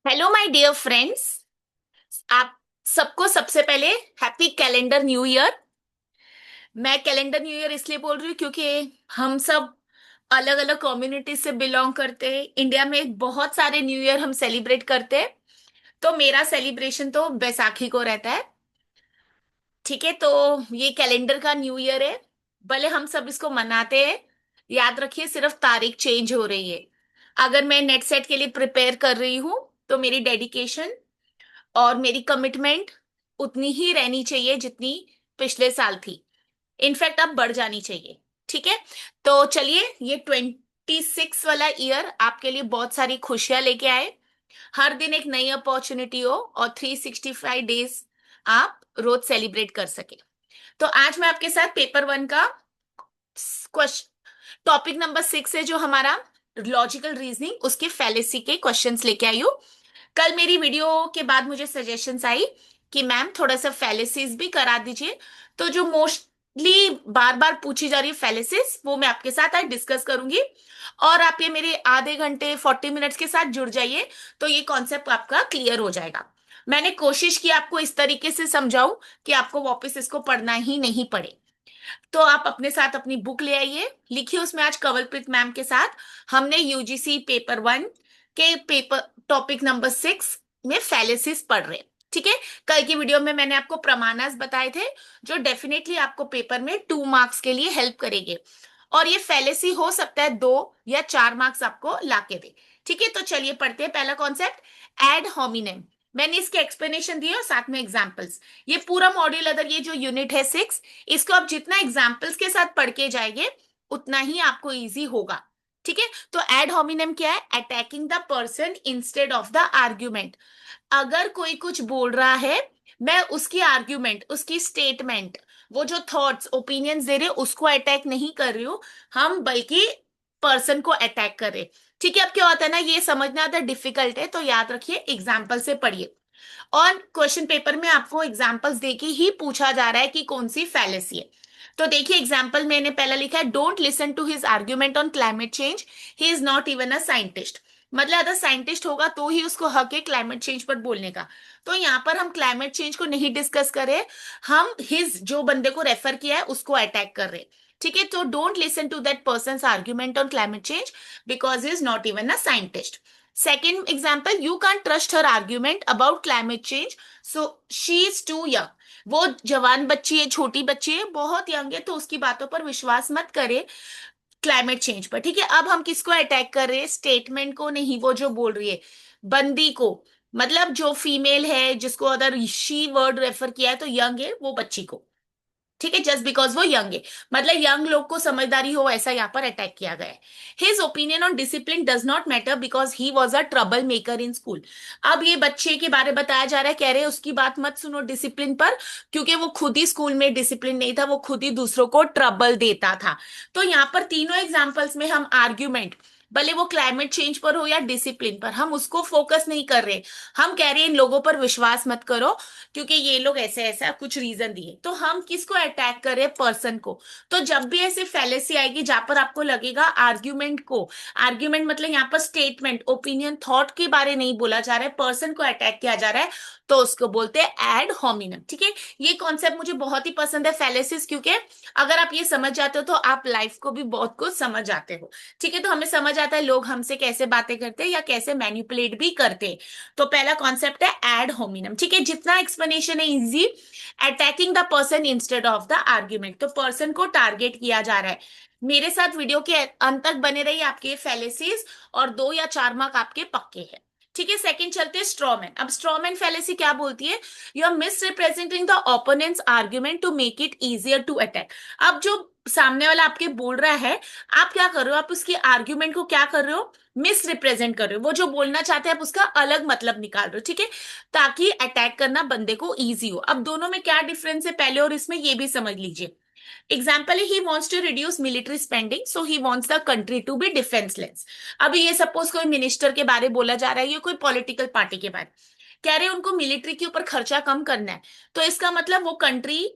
Hello my dear friends. आप सबको सबसे पहले हैप्पी कैलेंडर न्यू ईयर। मैं कैलेंडर न्यू ईयर इसलिए बोल रही हूँ क्योंकि हम सब अलग अलग कम्युनिटी से बिलोंग करते हैं। इंडिया में बहुत सारे न्यू ईयर हम सेलिब्रेट करते हैं। तो मेरा सेलिब्रेशन तो बैसाखी को रहता है। ठीक है, तो ये कैलेंडर का न्यू ईयर है। भले हम सब इसको मनाते हैं, याद रखिए सिर्फ तारीख चेंज हो रही है। अगर मैं नेट सेट के लिए प्रिपेयर कर रही हूँ तो मेरी डेडिकेशन और मेरी कमिटमेंट उतनी ही रहनी चाहिए जितनी पिछले साल थी। इनफैक्ट अब बढ़ जानी चाहिए। ठीक है, तो चलिए, ये 26 वाला ईयर आपके लिए बहुत सारी खुशियां लेके आए। हर दिन एक नई अपॉर्चुनिटी हो और 365 डेज आप रोज सेलिब्रेट कर सके। तो आज मैं आपके साथ पेपर 1 का क्वेश्चन, टॉपिक नंबर 6 है जो हमारा लॉजिकल रीजनिंग, उसके फैलेसी के क्वेश्चंस लेके आई हूँ। कल मेरी वीडियो के बाद मुझे सजेशंस आई कि मैम थोड़ा सा फैलेसीज भी करा दीजिए। तो जो मोस्टली बार बार पूछी जा रही है फैलेसीज, वो मैं आपके साथ आज डिस्कस करूंगी। और आप ये मेरे आधे घंटे 40 मिनट्स के साथ जुड़ जाइए, तो ये कॉन्सेप्ट आपका क्लियर हो जाएगा। मैंने कोशिश की आपको इस तरीके से समझाऊं कि आपको वापस इसको पढ़ना ही नहीं पड़े। तो आप अपने साथ अपनी बुक ले आइए, लिखिए उसमें आज कंवलप्रीत मैम के साथ हमने यूजीसी पेपर 1 के पेपर टॉपिक नंबर 6 में फैलेसिस पढ़ रहे हैं। ठीक है, कल की वीडियो में मैंने आपको प्रमाणास बताए थे जो डेफिनेटली आपको पेपर में 2 मार्क्स के लिए हेल्प करेंगे। और ये फैलेसी हो सकता है 2 या 4 मार्क्स आपको लाके दे। ठीक है, तो चलिए पढ़ते हैं पहला कॉन्सेप्ट, एड होमिनेम। मैंने इसके एक्सप्लेनेशन दिए और साथ में एग्जाम्पल्स। ये पूरा मॉड्यूल, अगर ये जो यूनिट है 6, इसको आप जितना एग्जाम्पल्स के साथ पढ़ के जाएंगे उतना ही आपको इजी होगा। ठीक है, तो एड होमिनेम क्या है? Attacking the person instead of the argument. अगर कोई कुछ बोल रहा है, मैं उसकी आर्ग्यूमेंट, उसकी स्टेटमेंट, वो जो थॉट्स ओपिनियंस दे रहे उसको अटैक नहीं कर रही हूँ, हम बल्कि पर्सन को अटैक कर रहे। ठीक है, अब क्या होता है ना, ये समझना तो डिफिकल्ट है, तो याद रखिए एग्जाम्पल से पढ़िए। और क्वेश्चन पेपर में आपको एग्जांपल्स देके ही पूछा जा रहा है कि कौन सी फैलेसी है। तो देखिए एग्जांपल मैंने पहला लिखा है, don't listen to his argument on climate change, he is not even a scientist. मतलब अगर साइंटिस्ट होगा तो ही उसको हक है क्लाइमेट चेंज पर बोलने का। तो यहाँ पर हम क्लाइमेट चेंज को नहीं डिस्कस करें, हम हिज जो बंदे को रेफर किया है उसको अटैक कर रहे हैं। ठीक है, तो don't listen to that person argument on climate change because he is not even a scientist. Second example, you can't trust her argument about climate change, so she is too young. वो जवान बच्ची है, छोटी बच्ची है, बहुत young है, तो उसकी बातों पर विश्वास मत करे क्लाइमेट चेंज पर। ठीक है, अब हम किसको अटैक कर रहे हैं? स्टेटमेंट को नहीं, वो जो बोल रही है बंदी को। मतलब जो फीमेल है, जिसको अगर शी वर्ड रेफर किया है तो यंग है वो बच्ची को। ठीक है, जस्ट बिकॉज वो यंग है, मतलब यंग लोग को समझदारी हो ऐसा यहाँ पर अटैक किया गया है। His opinion on discipline does not matter because he was a trouble maker in school. अब ये बच्चे के बारे बताया जा रहा है, कह रहे हैं उसकी बात मत सुनो डिसिप्लिन पर, क्योंकि वो खुद ही स्कूल में डिसिप्लिन नहीं था, वो खुद ही दूसरों को ट्रबल देता था। तो यहाँ पर तीनों एग्जाम्पल्स में हम आर्ग्यूमेंट, भले वो क्लाइमेट चेंज पर हो या डिसिप्लिन पर, हम उसको फोकस नहीं कर रहे। हम कह रहे हैं इन लोगों पर विश्वास मत करो क्योंकि ये लोग ऐसे ऐसा कुछ रीजन दिए, तो हम किसको अटैक करें? पर्सन को। तो जब भी ऐसी फैलेसी आएगी जहां पर आपको लगेगा आर्ग्यूमेंट को, आर्ग्यूमेंट मतलब यहाँ पर स्टेटमेंट, ओपिनियन, थॉट के बारे नहीं बोला जा रहा है, पर्सन को अटैक किया जा रहा है, तो उसको बोलते हैं एड होमिनम। ठीक है, ये कॉन्सेप्ट मुझे बहुत ही पसंद है फैलेसिस, क्योंकि अगर आप ये समझ जाते हो तो आप लाइफ को भी बहुत कुछ समझ जाते हो। ठीक है, तो हमें समझ आता है लोग हमसे कैसे बातें करते हैं या कैसे मैनिपुलेट भी करते हैं। तो पहला कॉन्सेप्ट है एड होमिनम। ठीक है, जितना एक्सप्लेनेशन है easy, attacking the person instead of the argument, तो पर्सन को टारगेट किया जा रहा है। मेरे साथ वीडियो के अंत तक बने रहिए, आपके फैलेसीज और 2 या 4 मार्क आपके पक्के हैं। ठीक है, सेकंड चलते हैं स्ट्रॉमैन। अब स्ट्रॉमैन फैलेसी क्या बोलती है? You are misrepresenting the opponent's argument to make it easier to attack. अब जो सामने वाला आपके बोल रहा है, आप क्या कर रहे हो? आप उसकी आर्ग्यूमेंट को क्या कर रहे हो? मिस रिप्रेजेंट कर रहे हो। वो जो बोलना चाहते हैं आप उसका अलग मतलब निकाल रहे हो। ठीक है, ताकि अटैक करना बंदे को इजी हो। अब दोनों में क्या डिफरेंस है पहले और इसमें, ये भी समझ लीजिए। एग्जाम्पल है, he wants to reduce military spending so he wants the country to be defenceless. अभी ये सपोज कोई मिनिस्टर के बारे बोला जा रहा है या कोई पॉलिटिकल पार्टी के बारे, कह रहे हैं उनको मिलिट्री के ऊपर खर्चा कम करना है, तो इसका मतलब वो country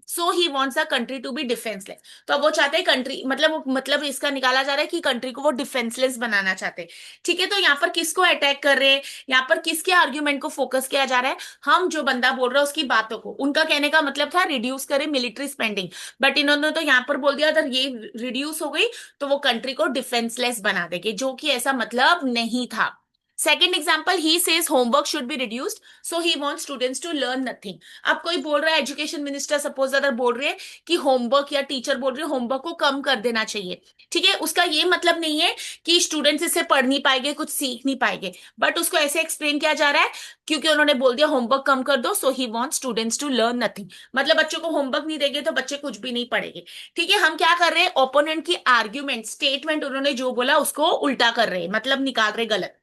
so he wants a country to be defenceless. तो अब वो चाहते हैं कंट्री, मतलब इसका निकाला जा रहा है कि कंट्री को वो डिफेंसलेस बनाना चाहते हैं। ठीक है, तो यहाँ पर किसको अटैक कर रहे हैं, यहाँ पर किसके आर्ग्यूमेंट को फोकस किया जा रहा है, हम जो बंदा बोल रहा है उसकी बातों को। उनका कहने का मतलब था रिड्यूस करें मिलिट्री स्पेंडिंग, बट इन्होंने तो यहाँ पर बोल दिया अगर ये रिड्यूस हो गई तो वो कंट्री को डिफेंसलेस बना देंगे, जो कि ऐसा मतलब नहीं था। Second example, he says homework should be reduced, so he want students to learn nothing. अब कोई बोल रहा है, एजुकेशन मिनिस्टर सपोज अगर बोल रहे हैं कि होमवर्क, या टीचर बोल रहे हैं होमवर्क को कम कर देना चाहिए, ठीक है, उसका ये मतलब नहीं है कि स्टूडेंट्स इससे पढ़ नहीं पाएंगे, कुछ सीख नहीं पाएंगे, बट उसको ऐसे एक्सप्लेन किया जा रहा है क्योंकि उन्होंने बोल दिया होमवर्क कम कर दो, so he want students to learn nothing. मतलब बच्चों को होमवर्क नहीं देंगे तो बच्चे कुछ भी नहीं पढ़ेंगे। ठीक है, हम क्या कर रहे हैं, ओपोनेंट की आर्ग्यूमेंट स्टेटमेंट उन्होंने जो बोला उसको उल्टा कर रहे हैं, मतलब निकाल रहे गलत।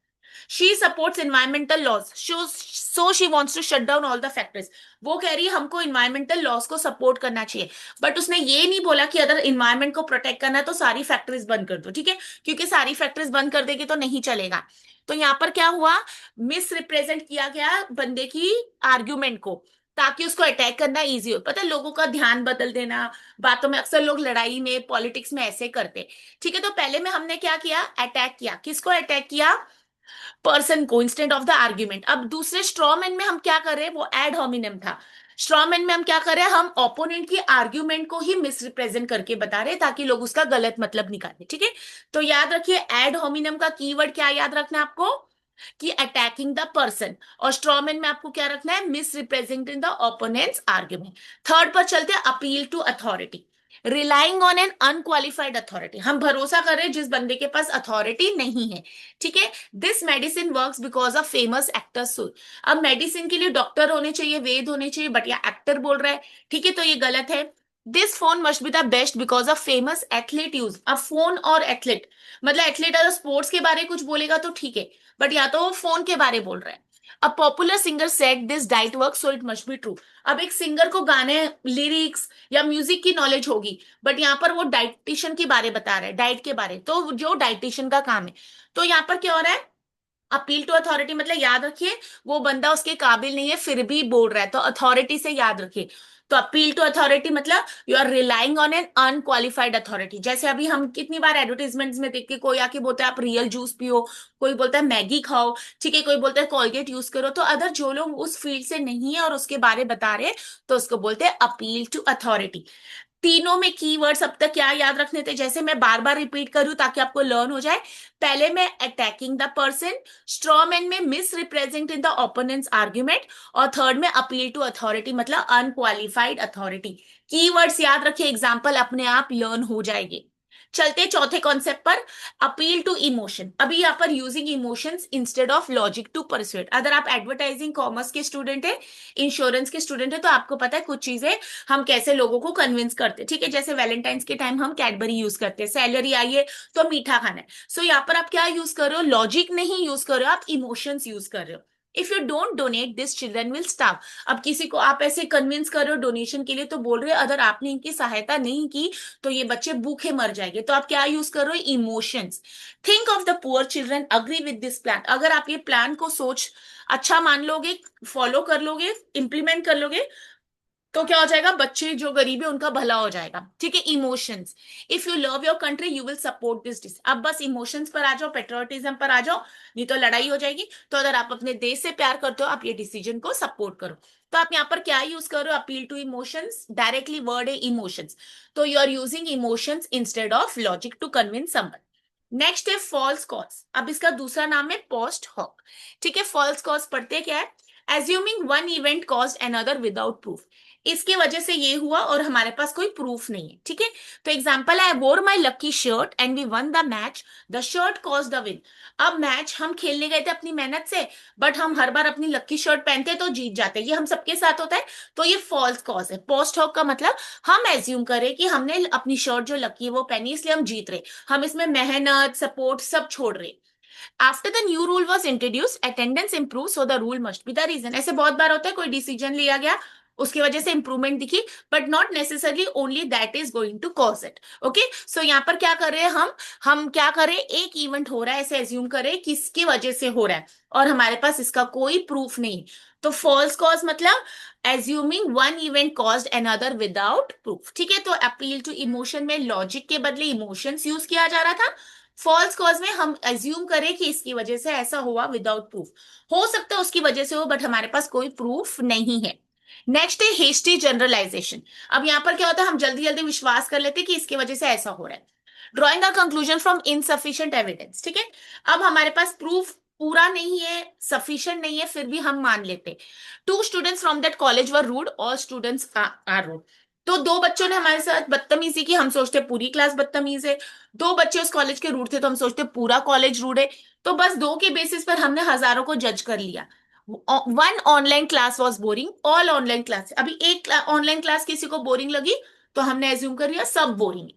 She supports environmental laws, so she wants to shut down all the factories। वो कह रही है हमको इन्वायरमेंटल लॉस को सपोर्ट करना चाहिए, बट उसने ये नहीं बोला कि अगर इन्वायरमेंट को प्रोटेक्ट करना है तो सारी फैक्ट्रीज बंद कर दो। ठीक है, क्योंकि सारी फैक्ट्रीज बंद कर देगी तो नहीं चलेगा। तो यहाँ पर क्या हुआ, मिस रिप्रेजेंट किया गया बंदे की आर्ग्यूमेंट को, ताकि उसको अटैक करना इजी हो। पता है, लोगों का ध्यान बदल देना बातों में, अक्सर लोग लड़ाई में पॉलिटिक्स में ऐसे करते। ठीक है, तो पहले में हमने क्या किया, अटैक किया, किसको अटैक किया, पर्सन को, इंस्टेंट ऑफ द आर्ग्यूमेंट। अब दूसरे स्ट्रॉमैन में हम क्या कर रहे हैं, वो एड होमिनम था। स्ट्रॉमैन में हम क्या कर रहे हैं, हम ओपोनेंट की आर्ग्यूमेंट को ही मिसरिप्रेजेंट करके बता रहे हैं ताकि लोग उसका गलत मतलब निकाले। ठीक है, तो याद रखिए एड होमिनम का कीवर्ड क्या याद रखना है आपको, कि अटैकिंग द पर्सन, और स्ट्रॉमैन में आपको क्या रखना है, misrepresenting the opponent's argument. Third पर चलते हैं, appeal to authority, relying on an unqualified authority, हम भरोसा कर रहे हैं जिस बंदे के पास अथॉरिटी नहीं है। ठीक है, this medicine works because of famous actor सुर। अब मेडिसिन के लिए डॉक्टर होने चाहिए, वेद होने चाहिए, बट या एक्टर बोल रहा है। ठीक है, तो ये गलत है। This phone must be the best because of famous athlete use. अब फोन और एथलीट, मतलब एथलीट अगर स्पोर्ट्स के बारे में कुछ बोलेगा तो ठीक है, बट या तो वो फोन के बारे में बोल रहा है। A popular singer said this diet work so it must be true. अब एक सिंगर को गाने, लिरिक्स या म्यूजिक की नॉलेज होगी, बट यहाँ पर वो डाइटिशियन के बारे बता रहा है, डाइट के बारे, तो जो डाइटिशियन का काम है। तो यहाँ पर क्या हो रहा है, अपील टू अथॉरिटी, मतलब याद रखिए वो बंदा उसके काबिल नहीं है फिर भी बोल रहा है, तो अथॉरिटी से याद रखिए। तो अपील टू अथॉरिटी मतलब you are relying on an unqualified authority. जैसे अभी हम कितनी बार एडवर्टीजमेंट्स में देखते, कोई आके बोलता है आप रियल जूस पियो, कोई बोलता है मैगी खाओ, ठीक है, कोई बोलता है कोलगेट यूज करो। तो अगर जो लोग उस फील्ड से नहीं है और उसके बारे बता रहे हैं तो उसको बोलते हैं अपील टू अथॉरिटी। तीनों में कीवर्ड्स अब तक क्या याद रखने थे, जैसे मैं बार बार रिपीट करूं ताकि आपको लर्न हो जाए। पहले में अटैकिंग द पर्सन, स्ट्रॉमैन में miss representing the opponent's argument, और थर्ड में अपील टू अथॉरिटी मतलब अनक्वालिफाइड अथॉरिटी। कीवर्ड्स याद रखिए, एग्जाम्पल अपने आप लर्न हो जाएंगे। चलते चौथे कॉन्सेप्ट पर, अपील टू इमोशन। अभी यहाँ पर using emotions instead of logic to persuade. अगर आप एडवर्टाइजिंग कॉमर्स के स्टूडेंट है, इंश्योरेंस के स्टूडेंट है, तो आपको पता है कुछ चीजें हम कैसे लोगों को कन्विंस करते हैं। ठीक है, जैसे वैलेंटाइंस के टाइम हम कैडबरी यूज करते हैं, सैलरी आई है तो मीठा खाना है। सो यहाँ पर आप क्या यूज कर रहे हो, लॉजिक नहीं यूज कर रहे हो, आप इमोशंस यूज कर रहे हो। If you don't donate this children will starve. अब किसी को आप ऐसे कन्विंस कर रहे हो डोनेशन के लिए, तो बोल रहे हो अगर आपने इनकी सहायता नहीं की तो ये बच्चे भूखे मर जाएंगे, तो आप क्या यूज कर रहे हो, emotions. Think of the poor children, agree with this plan. अगर आप ये प्लान को सोच अच्छा मान लोगे, फॉलो कर लोगे, इंप्लीमेंट कर लोगे, तो क्या हो जाएगा, बच्चे जो गरीब है उनका भला हो जाएगा। ठीक है, emotions. If you love your country you will support this this. अब बस इमोशंस पर आ जाओ, पेट्रियोटिज्म पर आ जाओ, नहीं तो लड़ाई हो जाएगी। तो अगर आप अपने देश से प्यार करते हो आप ये डिसीजन को सपोर्ट करो। तो आप यहाँ पर क्या यूज करो, appeal to emotions, directly word है इमोशंस, तो you are using emotions instead of logic to convince someone. Next है फॉल्स कॉज। अब इसका दूसरा नाम है पोस्ट हॉक। ठीक है, फॉल्स कॉज पढ़ते क्या है, assuming one event caused another without proof. इसकी वजह से ये हुआ और हमारे पास कोई प्रूफ नहीं है। ठीक है, तो एग्जांपल है, I wore my lucky shirt and we won the match, the shirt cause the win. अब मैच हम खेलने गए थे अपनी मेहनत से, बट हम हर बार अपनी लकी शर्ट पहनते तो जीत जाते, ये हम सबके साथ होता है। तो ये फॉल्स कॉज है। पोस्ट हॉक का मतलब हम एज्यूम करें कि हमने अपनी शर्ट जो लकी है वो पहनी इसलिए हम जीत रहे, हम इसमें मेहनत सपोर्ट सब छोड़ रहे। After the new rule was introduce attendance improve, so the rule must be the reason. ऐसे बहुत बार होता है, कोई डिसीजन लिया गया उसकी वजह से इंप्रूवमेंट दिखी, but not necessarily only that is going to cause it. Okay, so यहाँ पर क्या कर रहे हैं हम क्या करें, एक इवेंट हो रहा है ऐसे एज्यूम करें किसकी वजह से हो रहा है, और हमारे पास इसका कोई प्रूफ नहीं। तो फॉल्स कॉज मतलब assuming one event caused another without proof. ठीक है, तो अपील टू इमोशन में लॉजिक के बदले इमोशंस यूज किया जा रहा था। फॉल्स कॉज में हम एज्यूम करें कि इसकी वजह से ऐसा हुआ विदाउट प्रूफ। हो सकता है उसकी वजह से हो, बट हमारे पास कोई प्रूफ नहीं है। नेक्स्ट है हेस्टी जनरलाइजेशन। अब यहां पर क्या होता है, हम जल्दी जल्दी विश्वास कर लेते हैं कि इसकी वजह से ऐसा हो रहा है। Drawing a conclusion from insufficient evidence. ठीक है, अब हमारे पास प्रूफ पूरा नहीं है, सफिशिएंट नहीं है, फिर भी हम मान लेते। Two students from that college were rude, all students are rude. तो दो बच्चों ने हमारे साथ बदतमीजी की, हम सोचते पूरी क्लास बदतमीज है। दो बच्चे उस कॉलेज के रूड थे, तो हम सोचते पूरा कॉलेज रूड है। तो बस दो के बेसिस पर हमने हजारों को जज कर लिया। One online class was boring, all online class. अभी एक ऑनलाइन क्लास किसी को बोरिंग लगी, तो हमने एज्यूम कर लिया सब boring.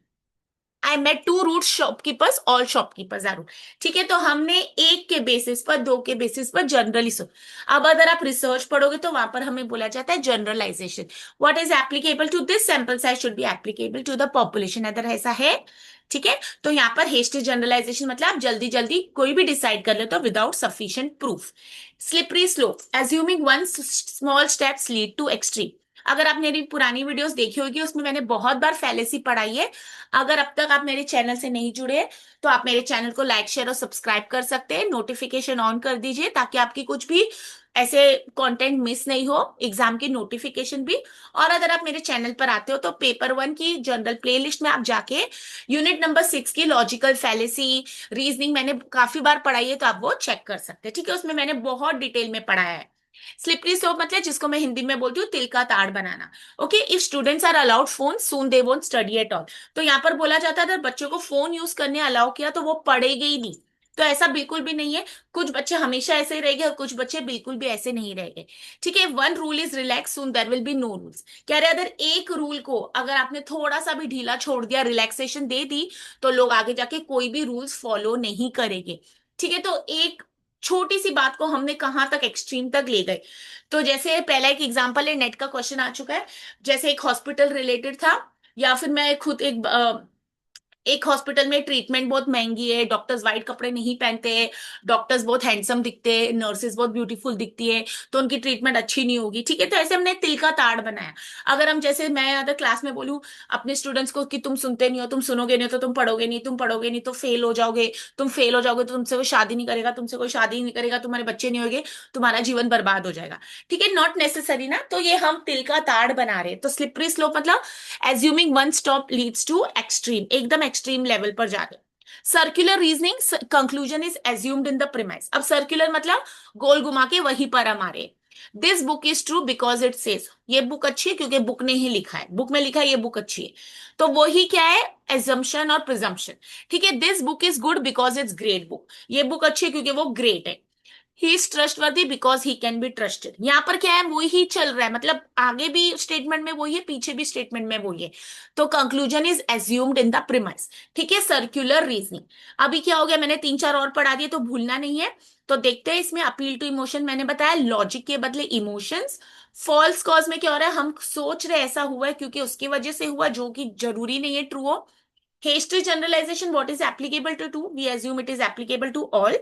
I met two rude shopkeepers, all shopkeepers are rude. ठीक है, तो हमने एक के बेसिस पर, दो के बेसिस पर जनरली सो। अब अगर आप रिसर्च पढ़ोगे तो वहां पर हमें बोला जाता है generalisation. What is applicable to this sample size should be applicable to the population, अगर ऐसा है। ठीक है, तो यहाँ पर हेस्टी जनरलाइजेशन मतलब आप जल्दी जल्दी कोई भी डिसाइड कर लेते हो without sufficient proof. Slippery slope, assuming one small steps lead to extreme. अगर आप मेरी पुरानी वीडियोस देखी होगी, उसमें मैंने बहुत बार फैलेसी पढ़ाई है। अगर अब तक आप मेरे चैनल से नहीं जुड़े हैं, तो आप मेरे चैनल को लाइक शेयर और सब्सक्राइब कर सकते हैं, नोटिफिकेशन ऑन कर दीजिए ताकि आपकी कुछ भी ऐसे कंटेंट मिस नहीं हो, एग्जाम की नोटिफिकेशन भी। और अगर आप मेरे चैनल पर आते हो तो पेपर वन की जनरल प्लेलिस्ट में आप जाके यूनिट नंबर 6 की लॉजिकल फैलेसी रीजनिंग मैंने काफी बार पढ़ाई है, तो आप वो चेक कर सकते हैं। ठीक है, उसमें मैंने बहुत डिटेल में पढ़ाया है। स्लिपरी स्लोप मतलब जिसको मैं हिंदी में बोलती हूँ तिल का ताड़ बनाना। Okay, if students are allowed phone soon they won't study at all. तो यहाँ पर बोला जाता है अगर बच्चों को फोन यूज करने अलाउ किया तो वो पढ़ेंगे ही नहीं। तो ऐसा बिल्कुल भी नहीं है। कुछ बच्चे हमेशा ऐसे ही रहेंगे और कुछ बच्चे बिल्कुल भी ऐसे नहीं रहेंगे। ठीक है, one rule is relax soon there will be no rules. कह रहे अगर एक रूल को अगर आपने थोड़ा सा भी ढीला छोड़ दिया, रिलैक्सेशन दे दी, तो लोग आगे जाके कोई भी रूल्स फॉलो नहीं करेंगे। ठीक है, तो एक छोटी सी बात को हमने कहां तक एक्सट्रीम तक ले गए। तो जैसे पहला एक एग्जांपल है, नेट का क्वेश्चन आ चुका है। जैसे एक हॉस्पिटल रिलेटेड था, या फिर मैं खुद एक हॉस्पिटल में ट्रीटमेंट बहुत महंगी है, डॉक्टर्स वाइट कपड़े नहीं पहनते हैं, डॉक्टर्स बहुत हैंडसम दिखते हैं, नर्सेस बहुत ब्यूटीफुल दिखती है, तो उनकी ट्रीटमेंट अच्छी नहीं होगी। ठीक है, तो ऐसे हमने तिल का ताड़ बनाया। अगर हम जैसे मैं अगर क्लास में बोलूं अपने स्टूडेंट्स को कि तुम सुनते नहीं हो, तुम सुनोगे नहीं तो तुम पढ़ोगे नहीं, तुम पढ़ोगे नहीं तो फेल हो जाओगे, तुम फेल हो जाओगे तो तुमसे कोई शादी नहीं करेगा, तुमसे कोई शादी नहीं करेगा, तुम्हारे बच्चे नहीं होंगे, तुम्हारा जीवन बर्बाद हो जाएगा। ठीक है, नॉट नेसेसरी ना, तो ये हम तिल का ताड़ बना रहे हैं। तो स्लिपरी स्लोप मतलब assuming one stop leads to extreme, एकदम एक्सट्रीम लेवल पर जा रहे। Circular reasoning, conclusion is assumed in the premise. अब सर्कुलर मतलब गोल घुमा के वहीं पर हम आ रहे। This book is true because it says, ये बुक अच्छी है क्योंकि बुक ने ही लिखा है, बुक में लिखा है ये बुक अच्छी है। तो वो ही क्या है, एजम्पशन और प्रिजम्पशन। ठीक है, this book is good because it's great book, ये बुक अच्छी है क्योंकि वो ग्रेट है। He is trustworthy because he can be trusted. यहाँ पर क्या है, वो ही चल रहा है, मतलब आगे भी स्टेटमेंट में वही है, पीछे भी स्टेटमेंट में वही है। तो conclusion is assumed in the premise. ठीक है, सर्क्यूलर रीजनिंग। अभी क्या हो गया, मैंने तीन चार और पढ़ा दिए तो भूलना नहीं है। तो देखते हैं इसमें अपील टू इमोशन मैंने बताया, लॉजिक के बदले इमोशंस। फॉल्स कॉज में क्या हो रहा है, हम सोच रहे ऐसा हुआ है क्योंकि उसकी वजह से हुआ, जो कि जरूरी नहीं है ट्रू हो। Hasty generalization, what is applicable to two? We assume it is applicable to all.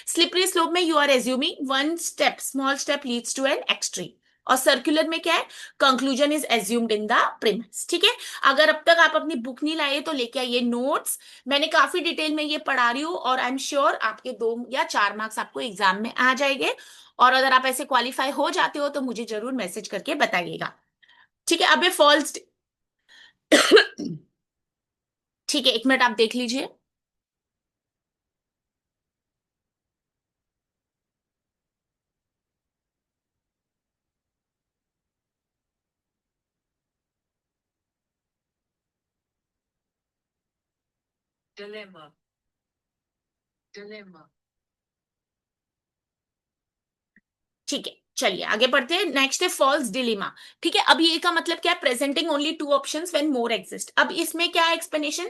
Slippery slope में you are assuming one step, small step leads to an extreme. और सर्कुलर में क्या है, conclusion is assumed in the premise. ठीक है, अगर अब तक आप अपनी बुक नहीं लाए तो लेके आइए नोट्स, मैंने काफी डिटेल में ये पढ़ा रही हूँ, और आई एम श्योर आपके 2 या 4 मार्क्स आपको एग्जाम में आ जाएंगे। और अगर आप ऐसे क्वालिफाई हो जाते हो तो मुझे जरूर मैसेज करके बताइएगा। ठीक है, अब ये फॉल्स ठीक है, 1 मिनट आप देख लीजिए। dilemma, dilemma. ठीक है, चलिए आगे बढ़ते हैं। नेक्स्ट है फॉल्स डिलीमा। ठीक है, अब ये का मतलब क्या है, presenting only two options when more exist. अब इसमें क्या है एक्सप्लेनेशन,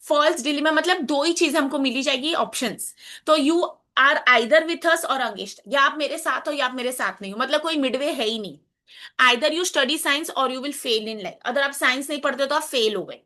फॉल्स डिलीमा मतलब दो ही चीज हमको मिली जाएगी ऑप्शंस। तो you are either with us or against, या आप मेरे साथ हो या आप मेरे साथ नहीं हो, मतलब कोई मिडवे है ही नहीं। Either you study science or you will fail in life, अगर आप साइंस नहीं पढ़ते तो आप फेल हो गए।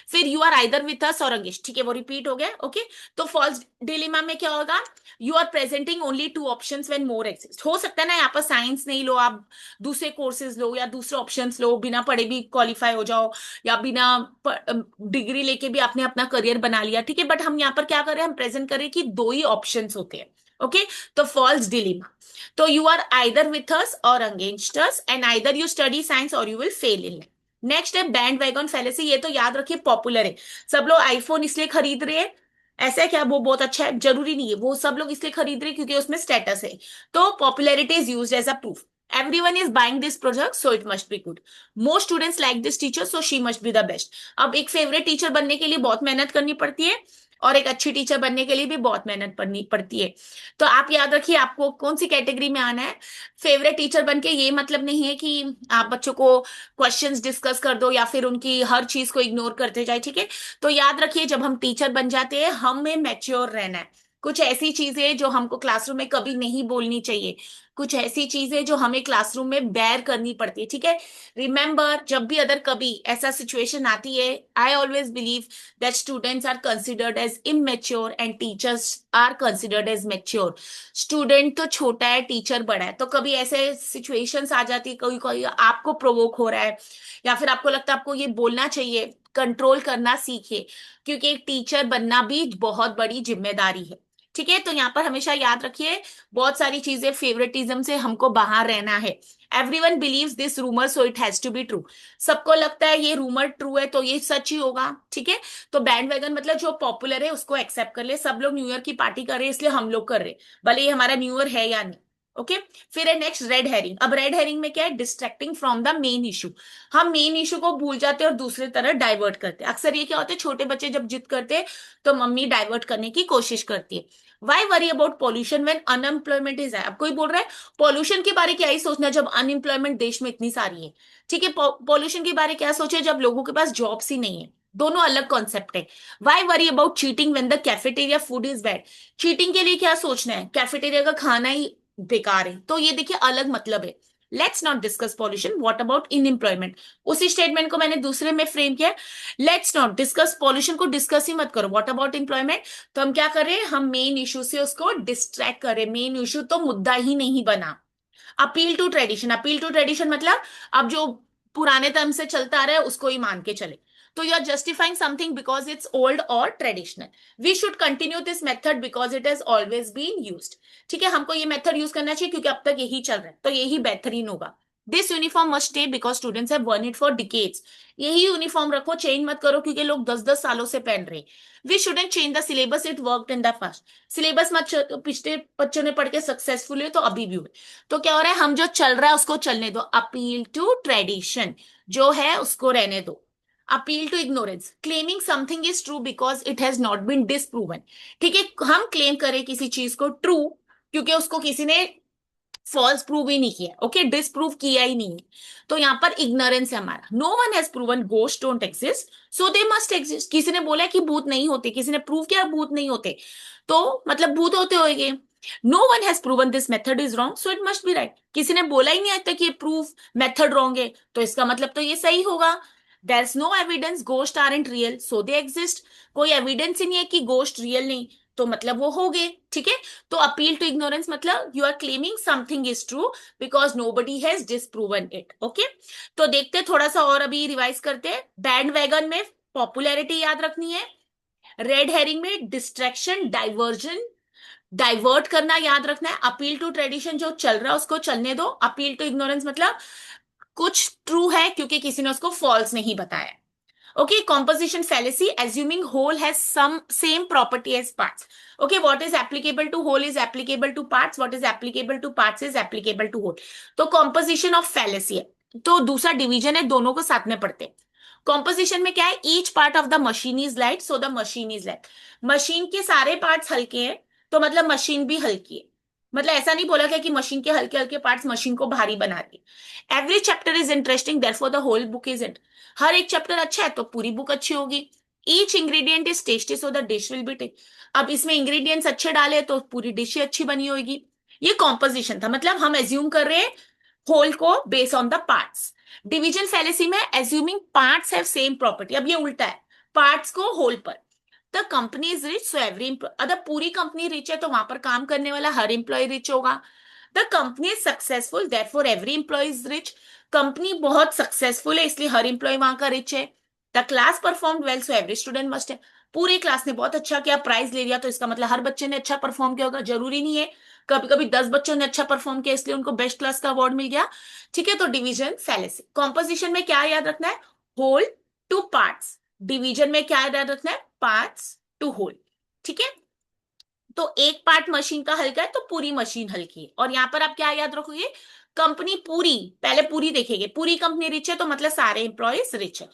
फिर you are either with us or against, ठीक है, वो रिपीट हो गया। ओके, तो फॉल्स डिलेमा में क्या होगा, you are presenting only two options when more exist. हो सकता है ना यहाँ पर साइंस नहीं लो, आप दूसरे कोर्सेज लो या दूसरे ऑप्शंस लो, बिना पढ़े भी क्वालिफाई हो जाओ, या बिना डिग्री लेके भी आपने अपना करियर बना लिया, ठीक है। बट हम यहाँ पर क्या कर रहे हैं, हम प्रेजेंट करें कि दो ही ऑप्शंस होते हैं। ओके, तो फॉल्स डिलेमा, तो you are either with us or against us, and either you study science or you will fail in. Next है बैंड वैगन फैलेसी, ये तो याद रखिए पॉपुलर है। सब लोग आईफोन इसलिए खरीद रहे हैं, ऐसा है क्या वो बहुत अच्छा है, जरूरी नहीं है। वो सब लोग इसलिए खरीद रहे हैं क्योंकि उसमें स्टेटस है। तो popularity is used as a proof. Everyone is buying this product so it must be good. Most students like this teacher so she must be the best. अब एक फेवरेट टीचर बनने के लिए बहुत मेहनत करनी पड़ती है, और एक अच्छी टीचर बनने के लिए भी बहुत मेहनत करनी पड़ती है। तो आप याद रखिए आपको कौन सी कैटेगरी में आना है। फेवरेट टीचर बनके ये मतलब नहीं है कि आप बच्चों को क्वेश्चंस डिस्कस कर दो या फिर उनकी हर चीज को इग्नोर करते जाए, ठीक है। तो याद रखिए जब हम टीचर बन जाते हैं हमें मैच्योर रहना है। कुछ ऐसी चीजें जो हमको क्लासरूम में कभी नहीं बोलनी चाहिए, कुछ ऐसी चीजें जो हमें क्लासरूम में बेयर करनी पड़ती है, ठीक है। रिमेंबर, जब भी अगर कभी ऐसा सिचुएशन आती है, I always believe that students are considered as immature and teachers are considered as mature. Student तो छोटा है, टीचर बड़ा है, तो कभी ऐसे सिचुएशंस आ जाती है, कोई कोई आपको प्रोवोक हो रहा है या फिर आपको लगता है आपको ये बोलना चाहिए, कंट्रोल करना सीखिए, क्योंकि एक टीचर बनना भी बहुत बड़ी जिम्मेदारी है, ठीक है। तो यहाँ पर हमेशा याद रखिए बहुत सारी चीजें, फेवरेटिज्म से हमको बाहर रहना है। Everyone believes this rumour so it has to be true. सबको लगता है ये रूमर ट्रू है तो ये सच ही होगा, ठीक है। तो बैंड वैगन मतलब जो पॉपुलर है उसको एक्सेप्ट कर ले। सब लोग न्यू ईयर की पार्टी कर रहे हैं इसलिए हम लोग कर रहे हैं, भले ये हमारा न्यू ईयर है या नहीं। ओके, फिर है नेक्स्ट रेड हेरिंग। अब रेड हेरिंग में क्या है, distracting from the main issue. हम मेन इशू को भूल जाते हैं और दूसरी तरह डाइवर्ट करते हैं। अक्सर ये क्या होता है, छोटे बच्चे जब जिद करते हैं तो मम्मी डाइवर्ट करने की कोशिश करती है। Why worry about pollution when unemployment is है। अब कोई बोल रहा है पॉल्यूशन के बारे क्या ही सोचना जब अनएम्प्लॉयमेंट देश में इतनी सारी है, ठीक है। पॉल्यूशन के बारे क्या सोचे जब लोगों के पास जॉब्स ही नहीं है। दोनों अलग कॉन्सेप्ट है। Why worry about cheating when the cafeteria food is bad. Cheating के लिए क्या सोचना है, कैफेटेरिया का खाना ही बेकार है, तो ये देखिए अलग मतलब है। Let's not discuss pollution, what about unemployment. उसी स्टेटमेंट को मैंने दूसरे में फ्रेम किया, लेट्स नॉट डिस्कस पॉल्यूशन को डिस्कस ही मत करो, व्हाट अबाउट एम्प्लॉयमेंट। तो हम क्या करें, हम मेन इशू से उसको डिस्ट्रैक्ट करें, मेन इशू तो मुद्दा ही नहीं बना। Appeal to tradition, appeal to tradition मतलब अब जो पुराने टर्म से चलता आ रहा है उसको ही मान के चले। तो you are justifying something because it's old or traditional. We should continue this method because it has always been used. ठीक है, हमको ये मेथड यूज करना चाहिए क्योंकि अब तक यही चल रहा है, तो यही बेहतरीन होगा। This uniform must stay because students have worn it for decades. यही यूनिफॉर्म रखो, चेंज मत करो क्योंकि लोग 10-10 सालों से पहन रहे हैं। We shouldn't change the syllabus, it worked in the past. Syllabus मत पिछले बच्चों ने पढ़ के सक्सेसफुल हुए तो अभी भी हुए। तो क्या हो रहा है, हम जो चल रहा है उसको चलने दो। अपील टू ट्रेडिशन जो है उसको रहने दो। Appeal to ignorance, claiming something is true because it has not been disproven. ठीक है, हम क्लेम करें किसी चीज को ट्रू क्योंकि उसको किसी ने फॉल्स प्रूव ही नहीं किया, ओके, डिसप्रूव किया ही नहीं है। तो यहाँ पर इग्नोरेंस है हमारा। No one has proven ghost don't exist so they must exist. किसी ने बोला कि भूत नहीं होते, किसी ने प्रूव किया भूत नहीं होते, तो मतलब भूत होते होंगे। No one has proven this method is wrong so it must be right. किसी ने बोला ही नहीं आज तक ये प्रूफ मेथड रॉन्ग है, तो इसका मतलब तो ये सही होगा। There is no evidence ghost aren't real so they exist. कोई एविडेंस ही नहीं है कि गोस्ट रियल नहीं, तो मतलब वो हो गए, ठीक है। तो अपील टू इग्नोरेंस मतलब you are claiming something is true because nobody has disproven it. Okay, तो देखते थोड़ा सा और अभी रिवाइज करते हैं। बैंड वैगन में पॉपुलैरिटी याद रखनी है, रेड हेरिंग में डिस्ट्रैक्शन डाइवर्जन डाइवर्ट करना याद रखना है, अपील टू ट्रेडिशन जो चल रहा है उसको चलने दो, अपील टू इग्नोरेंस मतलब कुछ ट्रू है क्योंकि किसी ने उसको फॉल्स नहीं बताया। Okay, composition fallacy, assuming whole has some same property as parts. Okay, what is applicable to whole is applicable to parts, what is applicable to parts is applicable to whole. तो composition of fallacy है, तो दूसरा division है, दोनों को साथ में पढ़ते हैं। कॉम्पोजिशन में क्या है, each part of the machine is light so the machine is light. Machine के सारे पार्ट्स हल्के हैं तो मतलब मशीन भी हल्की है। मतलब ऐसा नहीं बोला गया कि मशीन के हल्के हल्के पार्ट्स मशीन को भारी बना दी। Every chapter is interesting therefore the whole book is int. हर एक चैप्टर अच्छा है तो पूरी बुक अच्छी होगी। Each ingredient is tasty so the dish will be tasty. अब इसमें इंग्रेडिएंट्स अच्छे डाले तो पूरी डिश ही अच्छी बनी होगी। ये कॉम्पोजिशन था, मतलब हम एज्यूम कर रहे हैं होल को base on the parts. Division fallacy में assuming parts have same property, अब ये उल्टा है, पार्ट्स को होल पर। The company is rich so every, अगर पूरी कंपनी रिच है तो वहां पर काम करने वाला हर एम्प्लॉय रिच होगा। The company is successful therefore every employee is rich, company बहुत सक्सेसफुल है इसलिए हर एम्प्लॉय वहां का रिच है। The class perform well so every student must है, पूरी क्लास ने बहुत अच्छा किया, प्राइज ले लिया, तो इसका मतलब हर बच्चे ने अच्छा परफॉर्म किया होगा, जरूरी नहीं है, कभी कभी 10 बच्चों ने अच्छा परफॉर्म किया इसलिए उनको बेस्ट क्लास का अवार्ड मिल गया। ठीक है, तो डिवीजन फैलेसी। कॉम्पोजिशन में क्या याद रखना है, होल टू पार्ट्स, डिवीजन में क्या याद रखना है, पार्ट्स टू होल। ठीक है, तो एक पार्ट मशीन का हल्का है तो पूरी मशीन हल्की है। और यहां पर आप क्या याद रखोगे, कंपनी पूरी, पहले पूरी देखेंगे, पूरी कंपनी रिच है तो मतलब सारे एम्प्लॉयज रिच है।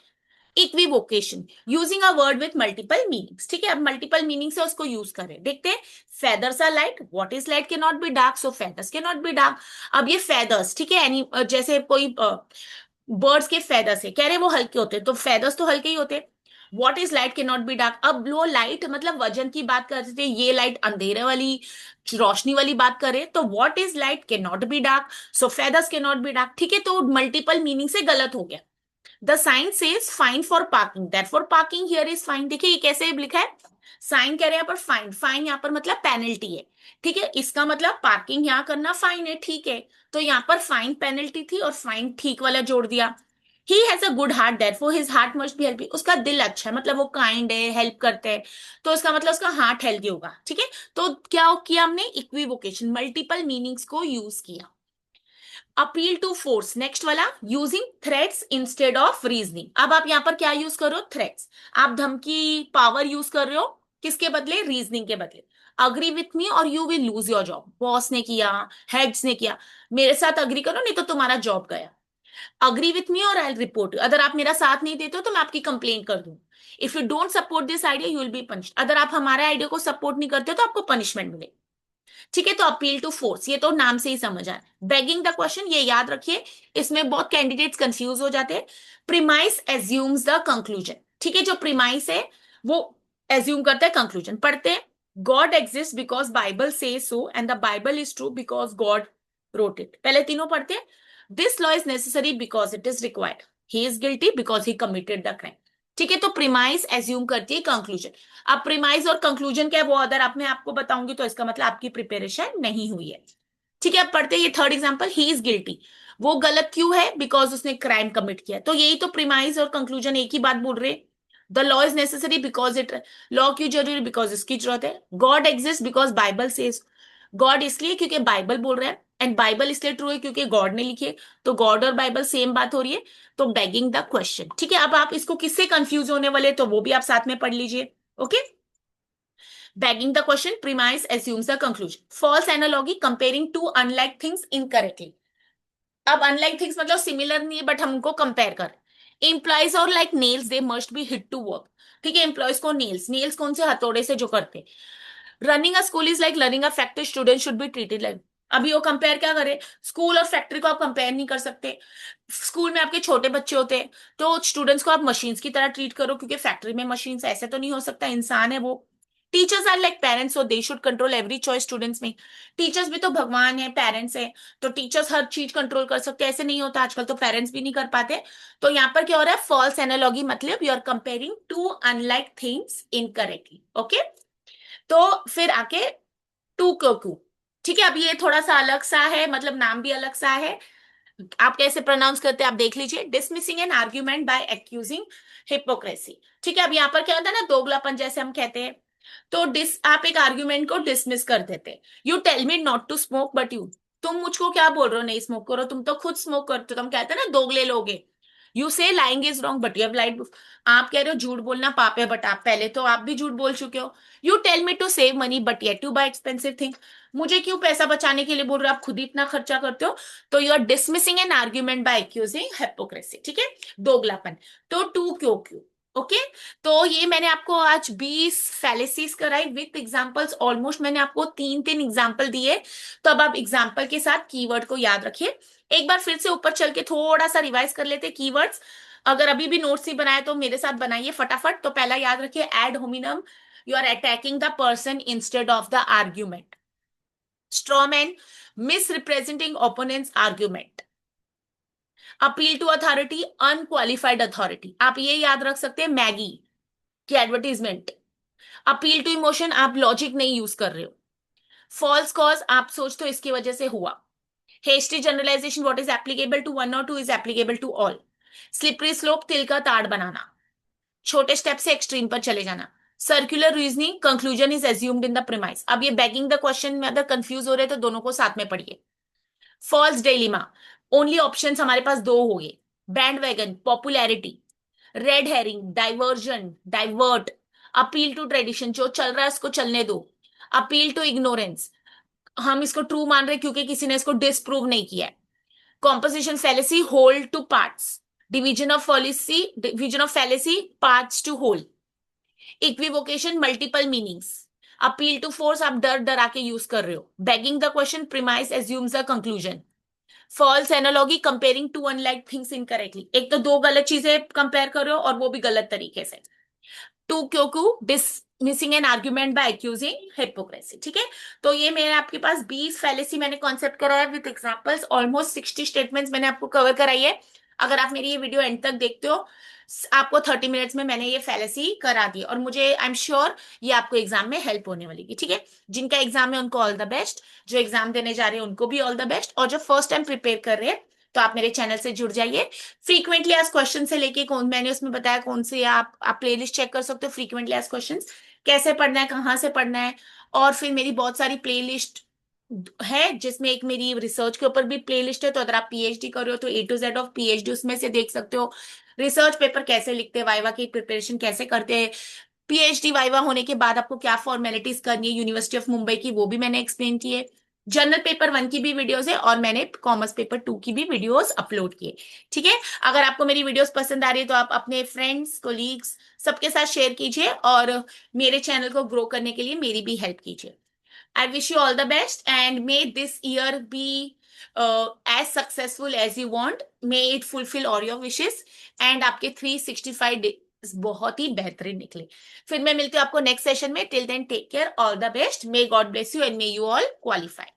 Equivocation, using a word with multiple meanings. ठीक है, अब मल्टीपल मीनिंग से उसको यूज करें, देखते हैं। Feathers are light, what is light, can not be dark, so feathers can not be dark. अब ये फेदर्स, ठीक है, एनी जैसे कोई बर्ड्स के फेदर्स है, कह रहे वो हल्के होते हैं, तो फेदर्स तो हल्के ही होते हैं। What is light can not be dark, अब वो लाइट मतलब वजन की बात करते थे, ये लाइट अंधेरे वाली रोशनी वाली बात करें, तो what is light can not be dark, so feathers can not be dark. ठीक है, तो मल्टीपल मीनिंग से गलत हो गया। The sign says fine for parking, therefore parking here is fine. देखिए ये कैसे लिखा है, साइन कह रहे हैं यहाँ पर फाइन, फाइन यहाँ पर मतलब पेनल्टी है। ठीक है, इसका मतलब पार्किंग यहाँ करना फाइन है, ठीक है, तो यहाँ पर फाइन पेनल्टी थी और फाइन ठीक वाला जोड़ दिया। He has a good heart therefore his heart must be happy, उसका दिल अच्छा है मतलब वो काइंड है, हेल्प करते हैं, तो इसका मतलब उसका हार्ट हेल्दी होगा। ठीक है, तो क्या किया हमने, इक्विवोकेशन, मल्टीपल मीनिंग्स को यूज किया। अपील टू फोर्स, नेक्स्ट वाला, using threats instead of reasoning. अब आप यहां पर क्या यूज करो, थ्रेट्स, आप धमकी पावर यूज कर रहे हो, किसके बदले, रीजनिंग के बदले। अग्री विथ मी और you will lose your job, boss ने किया, हेड्स ने किया, मेरे साथ अग्री करो नहीं तो तुम्हारा जॉब गया। अग्री विथ मी और आई रिपोर्ट, अगर आप मेरा साथ नहीं देते हो तो मैं आपकी कंप्लेंट कर दूं। If you don't support this idea you will be punished, अगर आप हमारे आइडिया को सपोर्ट नहीं करते हो तो आपको पनिशमेंट मिले। ठीक है, तो अपील टू फोर्स ये तो नाम से ही समझ आया। बेगिंग द क्वेश्चन, ये याद रखिए, इसमें बहुत कैंडिडेट्स कंफ्यूज हो जाते हैं। प्रीमाइस एज्यूम्स द कंक्लूजन, ठीक है, जो प्रीमाइस है वो एज्यूम करता है कंक्लूजन। पढ़ते हैं, गॉड एग्जिस्ट बिकॉज बाइबल से so and the Bible is true because God wrote it, पहले तीनों पढ़ते हैं। This law is necessary because it is required, he is guilty because he committed the crime. ठीक है, तो प्रीमाइस एज्यूम करती है कंक्लूजन। अब प्रीमाइज और कंक्लूजन क्या है वो अगर आप मैं आपको बताऊंगी तो इसका मतलब आपकी प्रिपरेशन नहीं हुई है। ठीक है, अब पढ़ते हैं ये third example, he is guilty, वो गलत क्यों है, बिकॉज उसने क्राइम कमिट किया, तो यही तो प्रीमाइज और कंक्लूजन एक ही बात बोल रहे। The law is necessary because it, law क्यों जरूरी, बिकॉज इसकी जरूरत है। God exist because Bible says, God इसलिए क्योंकि बाइबल बोल रहा है, एंड बाइबल इसलिए ट्रू है क्योंकि गॉड ने लिखी है, तो गॉड और बाइबल सेम बात हो रही है। तो बेगिंग द क्वेश्चन, ठीक है, अब आप इसको किससे कंफ्यूज होने वाले तो वो भी आप साथ में पढ़ लीजिए। Okay, begging the question, premise assumes the conclusion. False analogy, comparing two unlike things incorrectly. अब unlike things मतलब सिमिलर नहीं है बट हम उनको कंपेयर कर। Employees are like nails they must be hit to work, ठीक है, एम्प्लॉयज को नेल्स, नेल्स कौन से, हथौड़े से जो करते। Running a school is like learning a factory, student should be treated like. अभी वो कंपेयर क्या करे, स्कूल और फैक्ट्री को आप कंपेयर नहीं कर सकते। स्कूल में आपके छोटे बच्चे होते हैं तो स्टूडेंट्स को आप मशीन्स की तरह ट्रीट करो, क्योंकि फैक्ट्री में मशीन्स, ऐसे तो नहीं हो सकता, इंसान है वो। Teachers are like parents, so they should control every choice students में। टीचर्स भी तो भगवान है, पेरेंट्स है, तो टीचर्स हर चीज कंट्रोल कर सकते हैं, ऐसे नहीं होता, आजकल तो पेरेंट्स भी नहीं कर पाते। तो यहाँ पर क्या हो रहा है, फॉल्स एनालॉगी मतलब you are comparing two unlike things incorrectly. Okay, तो फिर आके टू क्यों, ठीक है, अब ये थोड़ा सा अलग सा है, मतलब नाम भी अलग सा है, आप कैसे प्रोनाउंस करते हैं आप देख लीजिए। Dismissing an argument by accusing hypocrisy, ठीक है, अब यहाँ पर क्या होता है ना, दोगलापन जैसे हम कहते हैं, तो डिस आप एक आर्ग्यूमेंट को डिसमिस कर देते। You tell me not to smoke but you, तुम मुझको क्या बोल रहे हो नहीं स्मोक करो, तुम तो खुद स्मोक करते हो, तो हम कहते हैं ना दोगले लोग हैं। You say lying is wrong but you have lied, आप कह रहे हो झूठ बोलना पाप है बट आप पहले तो आप भी झूठ बोल चुके हो। You tell me to save money but yet to buy expensive thing, मुझे क्यों पैसा बचाने के लिए बोल रहे हो, आप खुद ही इतना खर्चा करते हो। तो you are dismissing an argument by accusing hypocrisy, ठीक है, दोगलापन। तो टू क्यों, ओके। तो ये मैंने आपको आज 20 फैलेसीज कराई विथ एग्जांपल्स, ऑलमोस्ट मैंने आपको तीन तीन एग्जांपल दिए। तो अब आप एग्जांपल के साथ कीवर्ड को याद रखिए। एक बार फिर से ऊपर चल के थोड़ा सा रिवाइज कर लेते कीवर्ड्स। अगर अभी भी नोट्स नहीं बनाए तो मेरे साथ बनाइए फटाफट। तो पहला याद रखिए, ad hominem, you are attacking the person instead of the argument. Strawman, misrepresenting opponent's argument. Appeal to authority, unqualified authority, आप ये याद रख सकते हैं मैगी की एडवर्टीजमेंट। अपील टू इमोशन, आप लॉजिक नहीं यूज कर रहे हो। फॉल्स कॉज, आप सोचते हो इसकी वजह से हुआ। Hasty generalisation, what is applicable to one और two is applicable to all. Slippery slope, तिल का ताड़ बनाना। छोटे स्टेप से एक्सट्रीम पर चले जाना। Circular reasoning, conclusion is assumed in the premise. अब ये बैगिंग द क्वेश्चन में अगर कंफ्यूज हो रहे हैं तो दोनों को साथ में पढ़िए। फॉल्स डिलेमा, ओनली ऑप्शन हमारे पास दो हो गए। Bandwagon, popularity. Red herring, diversion, divert. Appeal to tradition, जो चल रहा है उसको चलने दो। अपील टू इग्नोरेंस, हम इसको ट्रू मान रहे हैं क्योंकि किसी ने इसको डिसप्रूव नहीं किया है। Composition fallacy, whole to parts. Division of fallacy, parts to whole. Equivocation, multiple meanings. Appeal to force, आप डर डरा के यूज कर रहे हो। Begging the question, premise assumes a conclusion. False analogy, comparing two unlike things incorrectly, एक तो दो गलत चीजें कंपेयर कर रहे हो और वो भी गलत तरीके से। Tu quoque, dismissing an argument by accusing hypocrisy. ठीक है, तो ये मेरे आपके पास 20 फैलेसी मैंने कॉन्सेप्ट कराया विद एग्जांपल्स। ऑलमोस्ट 60 स्टेटमेंट्स मैंने आपको कवर कराई है। अगर आप मेरी ये वीडियो एंड तक देखते हो, आपको 30 मिनट्स में मैंने ये फैलेसी करा दी और मुझे आई एम श्योर ये आपको एग्जाम में हेल्प होने वाली है। ठीक है, जिनका एग्जाम है उनको ऑल द बेस्ट, जो एग्जाम देने जा रहे हैं उनको भी ऑल द बेस्ट, और जो फर्स्ट टाइम प्रिपेयर कर रहे हैं तो आप मेरे चैनल से जुड़ जाइए। फ्रीक्वेंटली आज क्वेश्चन से लेके कौन, मैंने उसमें बताया कौन से आप प्लेलिस्ट चेक कर सकते हो। फ्रीक्वेंटली आज क्वेश्चंस कैसे पढ़ना है, कहाँ से पढ़ना है, और फिर मेरी बहुत सारी प्लेलिस्ट है जिसमें एक मेरी रिसर्च के ऊपर भी प्लेलिस्ट है। तो अगर आप पीएचडी कर रहे हो तो A to Z of PhD उसमें से देख सकते हो। रिसर्च पेपर कैसे लिखते हैं, वाइवा की प्रिपरेशन कैसे करते हैं, पीएचडी वाइवा होने के बाद आपको क्या फॉर्मेलिटीज करनी है यूनिवर्सिटी ऑफ मुंबई की, वो भी मैंने एक्सप्लेन की है। जनरल पेपर 1 की भी वीडियोस है और मैंने कॉमर्स पेपर 2 की भी वीडियोस अपलोड किए। ठीक है, अगर आपको मेरी वीडियोस पसंद आ रही है तो आप अपने फ्रेंड्स, कोलीग्स सबके साथ शेयर कीजिए और मेरे चैनल को ग्रो करने के लिए मेरी भी हेल्प कीजिए। I wish you all the best and may this year be as successful as you want. May it fulfill all your wishes and आपके 365 days बहुत ही बेहतरीन निकले। फिर मैं मिलती हूँ आपको नेक्स्ट सेशन में। Till then take care, all the best, may God bless you and may you all qualify.